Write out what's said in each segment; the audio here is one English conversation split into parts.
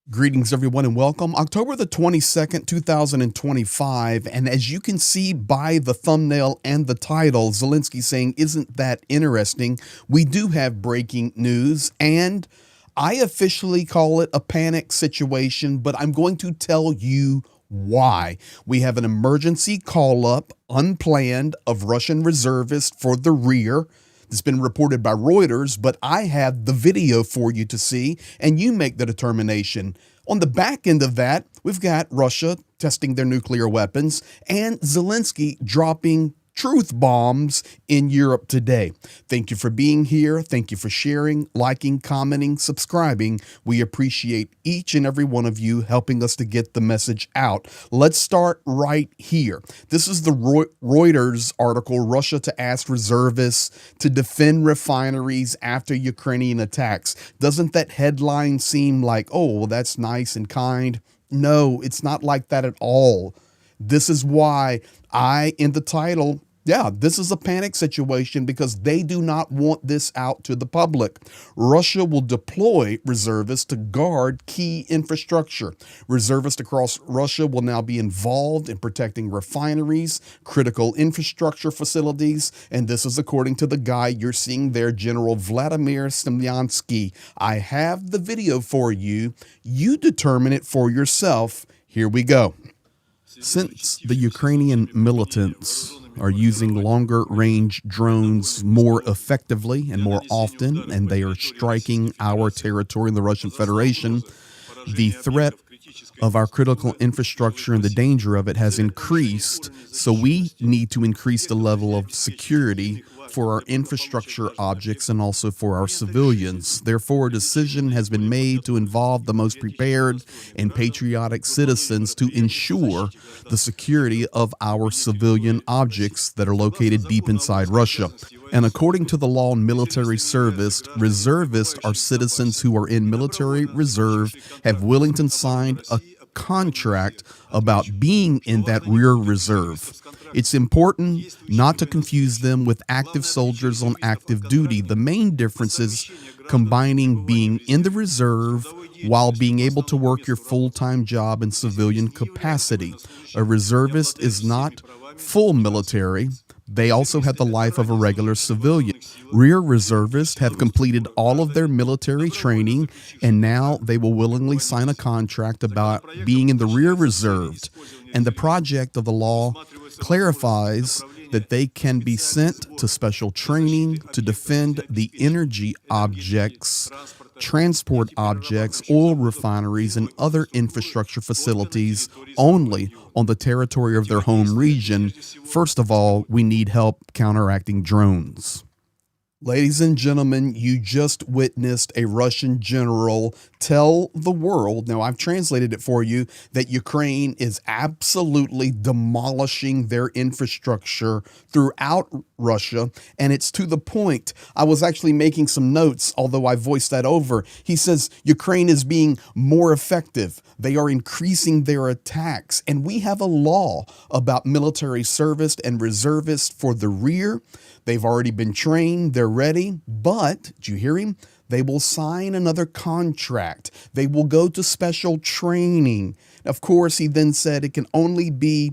Greetings, everyone, and welcome. October the 22nd, 2025. And as you can see by the thumbnail and the title, Zelensky saying, "Isn't that interesting?" We do have breaking news, and I officially call it a panic situation, but I'm going to tell you why. We have an emergency call up, unplanned, of Russian reservists for the rear. It's been reported by Reuters, but I have the video for you to see, and you make the determination. On the back end of that, we've got Russia testing their nuclear weapons and Zelensky dropping truth bombs in Europe today. Thank you for being here. Thank you for sharing, liking, commenting, subscribing. We appreciate each and every one of you helping us to get the message out. Let's start right here. This is the Reuters article, Russia to ask reservists to defend refineries after Ukrainian attacks. Doesn't that headline seem like, oh, well, that's nice and kind? No, it's not like that at all. This is why in the title, this is a panic situation because they do not want this out to the public. Russia will deploy reservists to guard key infrastructure. Reservists across Russia will now be involved in protecting refineries, critical infrastructure facilities, and this is according to the guy you're seeing there, General Vladimir Semyansky. I have the video for you. You determine it for yourself. Here we go. Since the Ukrainian militants are using longer range drones more effectively and more often, and they are striking our territory in the Russian Federation, the threat of our critical infrastructure and the danger of it has increased. So we need to increase the level of security for our infrastructure objects and also for our civilians. Therefore, a decision has been made to involve the most prepared and patriotic citizens to ensure the security of our civilian objects that are located deep inside Russia. And according to the law on military service, reservists are citizens who are in military reserve, have Wellington signed a contract about being in that rear reserve. It's important not to confuse them with active soldiers on active duty. The main difference is combining being in the reserve while being able to work your full-time job in civilian capacity. A reservist is not full military. They also have the life of a regular civilian. Rear reservists have completed all of their military training, and now they will willingly sign a contract about being in the rear reserved. And the project of the law clarifies that they can be sent to special training to defend the energy objects, transport objects, oil refineries, and other infrastructure facilities only on the territory of their home region. First of all, we need help counteracting drones. Ladies and gentlemen, you just witnessed a Russian general tell the world, now I've translated it for you, that Ukraine is absolutely demolishing their infrastructure throughout Russia. And it's to the point, I was actually making some notes, although I voiced that over. He says Ukraine is being more effective. They are increasing their attacks. And we have a law about military service and reservists for the rear. They've already been trained. They're ready. But, did you hear him? They will sign another contract. They will go to special training. Of course, he then said it can only be,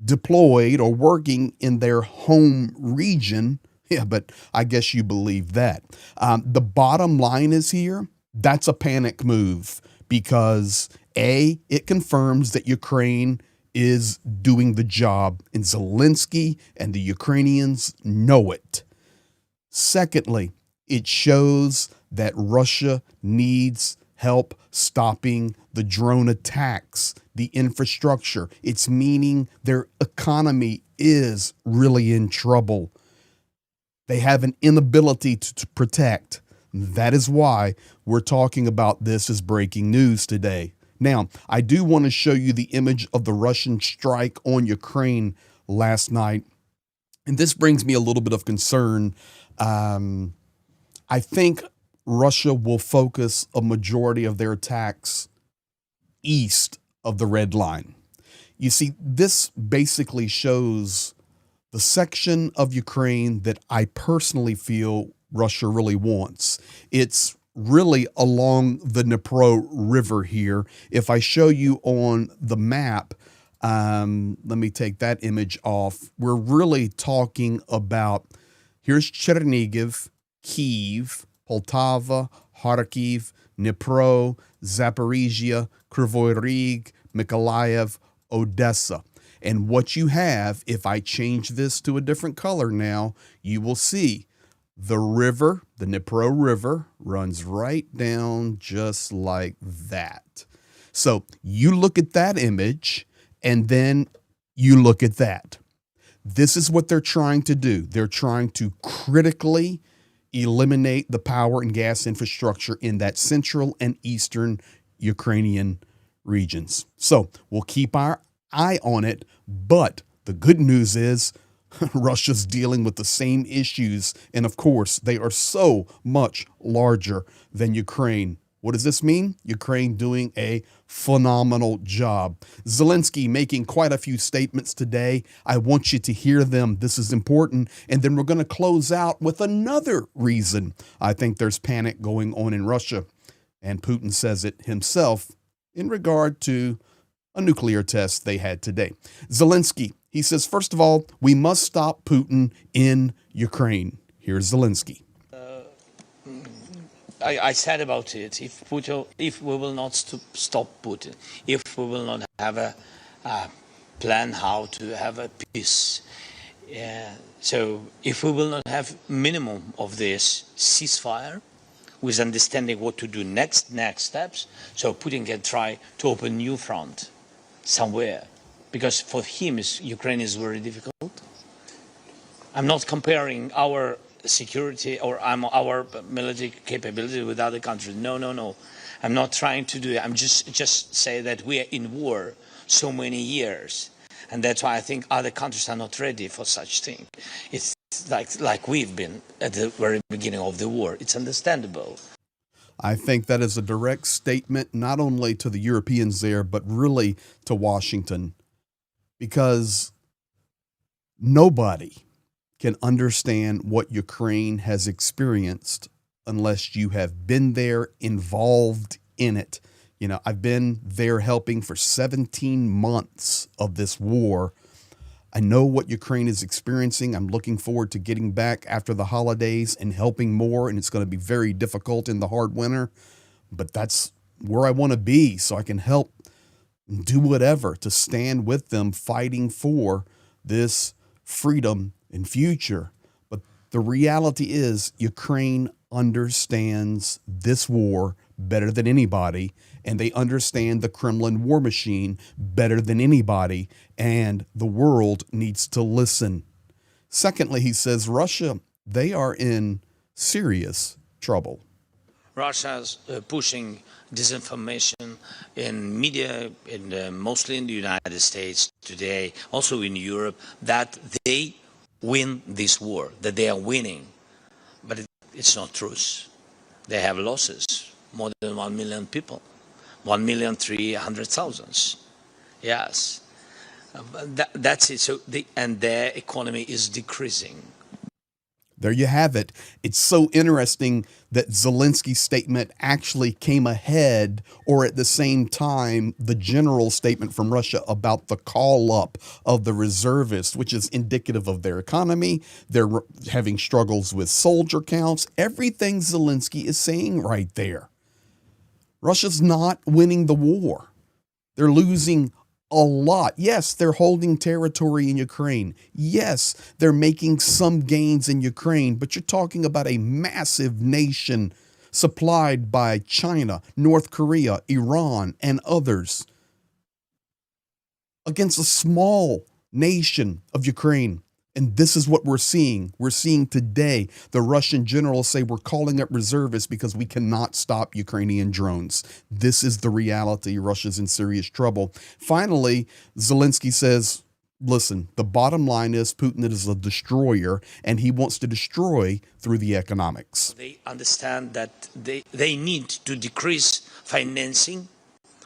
deployed or working in their home region. Yeah, but I guess you believe that. The bottom line is here, that's a panic move because A, it confirms that Ukraine is doing the job, and Zelensky and the Ukrainians know it. Secondly, it shows that Russia needs help stopping the drone attacks, the infrastructure. It's meaning their economy is really in trouble. They have an inability to protect. That is why we're talking about this as breaking news today. Now, I do want to show you the image of the Russian strike on Ukraine last night. And this brings me a little bit of concern. I think Russia will focus a majority of their attacks east of the red line. You see, this basically shows the section of Ukraine that I personally feel Russia really wants. It's really along the Dnipro River here. If I show you on the map, let me take that image off. We're really talking about, here's Chernihiv, Kyiv, Poltava, Kharkiv, Dnipro, Zaporizhia, Kryvyi Rih, Mykolaiv, Odessa. And what you have, if I change this to a different color now, you will see the river, the Dnipro River, runs right down just like that. So you look at that image, and then you look at that. This is what they're trying to do. They're trying to critically eliminate the power and gas infrastructure in that central and eastern Ukrainian regions. So we'll keep our eye on it, but the good news is Russia's dealing with the same issues, and of course, they are so much larger than Ukraine. What does this mean? Ukraine doing a phenomenal job. Zelensky making quite a few statements today. I want you to hear them. This is important. And then we're going to close out with another reason I think there's panic going on in Russia. And Putin says it himself in regard to a nuclear test they had today. Zelensky, he says, first of all, we must stop Putin in Ukraine. Here's Zelensky. I said about it, if we will not stop Putin, if we will not have a plan how to have a peace, so if we will not have minimum of this ceasefire, with understanding what to do next steps, so Putin can try to open new front somewhere, because for him Ukraine is very difficult. I'm not comparing our security or our military capability with other countries. No. I'm not trying to do it. I'm just say that we are in war so many years, and that's why I think other countries are not ready for such thing. It's like we've been at the very beginning of the war. It's understandable. I think that is a direct statement not only to the Europeans there, but really to Washington, because nobody can understand what Ukraine has experienced unless you have been there, involved in it. You know, I've been there helping for 17 months of this war. I know what Ukraine is experiencing. I'm looking forward to getting back after the holidays and helping more, and it's going to be very difficult in the hard winter, but that's where I want to be so I can help do whatever to stand with them fighting for this freedom and future. But the reality is Ukraine understands this war better than anybody, and they understand the Kremlin war machine better than anybody, and the world needs to listen. Secondly, he says Russia, they are in serious trouble. Russia's pushing disinformation in media, mostly in the United States today, also in Europe, that they win this war, that they are winning. But it's not true. They have losses, more than 1 million people, 1,300,000. Yes, that's it. So and their economy is decreasing. There you have it. It's so interesting that Zelensky's statement actually came ahead, or at the same time, the general statement from Russia about the call up of the reservists, which is indicative of their economy. They're having struggles with soldier counts. Everything Zelensky is saying right there. Russia's not winning the war. They're losing a lot. Yes, they're holding territory in Ukraine. Yes, they're making some gains in Ukraine, but you're talking about a massive nation supplied by China, North Korea, Iran, and others against a small nation of Ukraine. And this is what we're seeing. We're seeing today the Russian generals say we're calling up reservists because we cannot stop Ukrainian drones. This is the reality. Russia's in serious trouble. Finally, Zelensky says, listen, the bottom line is Putin is a destroyer, and he wants to destroy through the economics. They understand that they need to decrease financing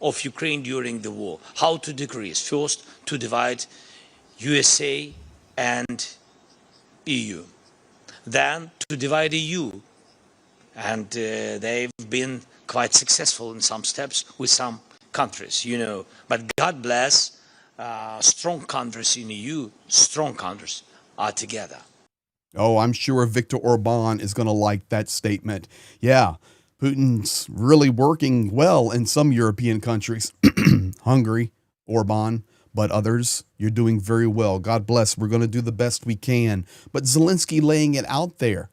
of Ukraine during the war. How to decrease? First, to divide USA and EU. Then to divide EU and they've been quite successful in some steps with some countries, you know. But God bless strong countries in EU, strong countries are together. Oh, I'm sure Viktor Orban is going to like that statement. Yeah, Putin's really working well in some European countries. Hungary, Orban, but others, you're doing very well. God bless. We're going to do the best we can. But Zelensky laying it out there.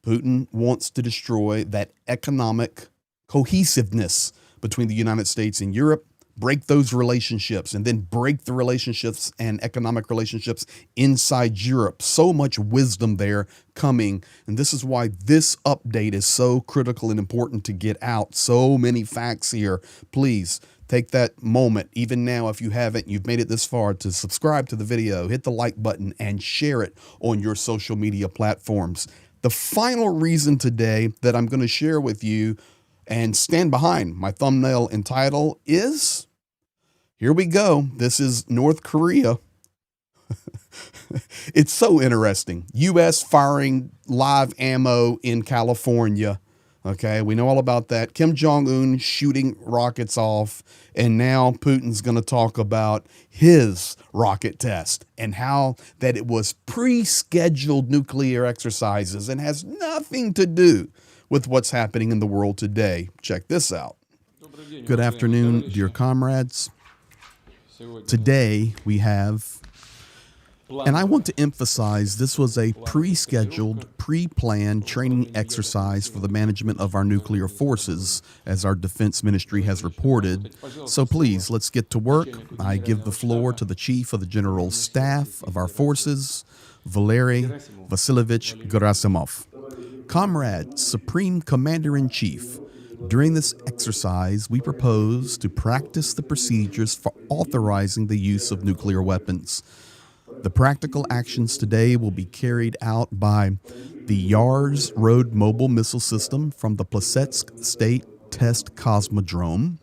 Putin wants to destroy that economic cohesiveness between the United States and Europe, break those relationships, and then break the relationships and economic relationships inside Europe. So much wisdom there coming. And this is why this update is so critical and important to get out. So many facts here. Please take that moment, even now, if you haven't, you've made it this far, to subscribe to the video, hit the like button, and share it on your social media platforms. The final reason today that I'm going to share with you and stand behind my thumbnail and title is, here we go. This is North Korea. It's so interesting. U.S. firing live ammo in California. Okay, we know all about that. Kim Jong-un shooting rockets off. And now Putin's going to talk about his rocket test and how that it was pre-scheduled nuclear exercises and has nothing to do with what's happening in the world today. Check this out. Good afternoon, dear comrades. Today we have, and I want to emphasize, this was a pre-scheduled, pre-planned training exercise for the management of our nuclear forces, as our defense ministry has reported. So please, let's get to work. I give the floor to the Chief of the General Staff of our forces, Valery Vasilyevich Gerasimov. Comrade, Supreme Commander-in-Chief, during this exercise, we propose to practice the procedures for authorizing the use of nuclear weapons. The practical actions today will be carried out by the Yars Road Mobile Missile System from the Plesetsk State Test Cosmodrome,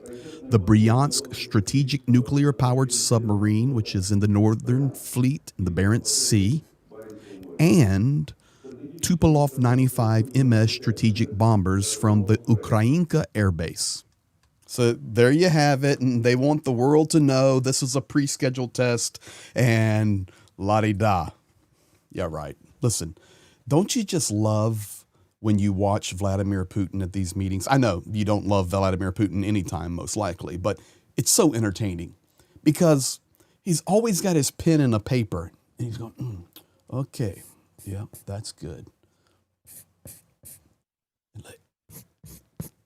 the Bryansk Strategic Nuclear-Powered Submarine, which is in the Northern Fleet in the Barents Sea, and Tupolev 95 MS strategic bombers from the Ukrainka Air Base. So there you have it, and they want the world to know this is a pre-scheduled test, and la-di-da. Yeah, right. Listen, don't you just love when you watch Vladimir Putin at these meetings? I know you don't love Vladimir Putin anytime, most likely, but it's so entertaining because he's always got his pen and a paper, and he's going, okay, yeah, that's good.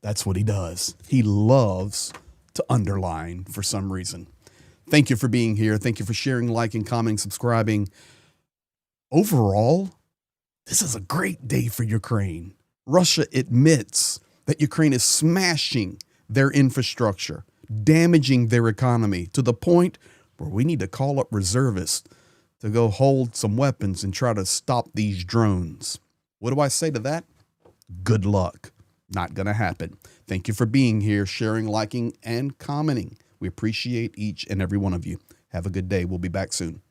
That's what he does. He loves to underline for some reason. Thank you for being here. Thank you for sharing, liking, commenting, subscribing. Overall, this is a great day for Ukraine. Russia admits that Ukraine is smashing their infrastructure, damaging their economy to the point where we need to call up reservists to go hold some weapons and try to stop these drones. What do I say to that? Good luck. Not going to happen. Thank you for being here, sharing, liking, and commenting. We appreciate each and every one of you. Have a good day. We'll be back soon.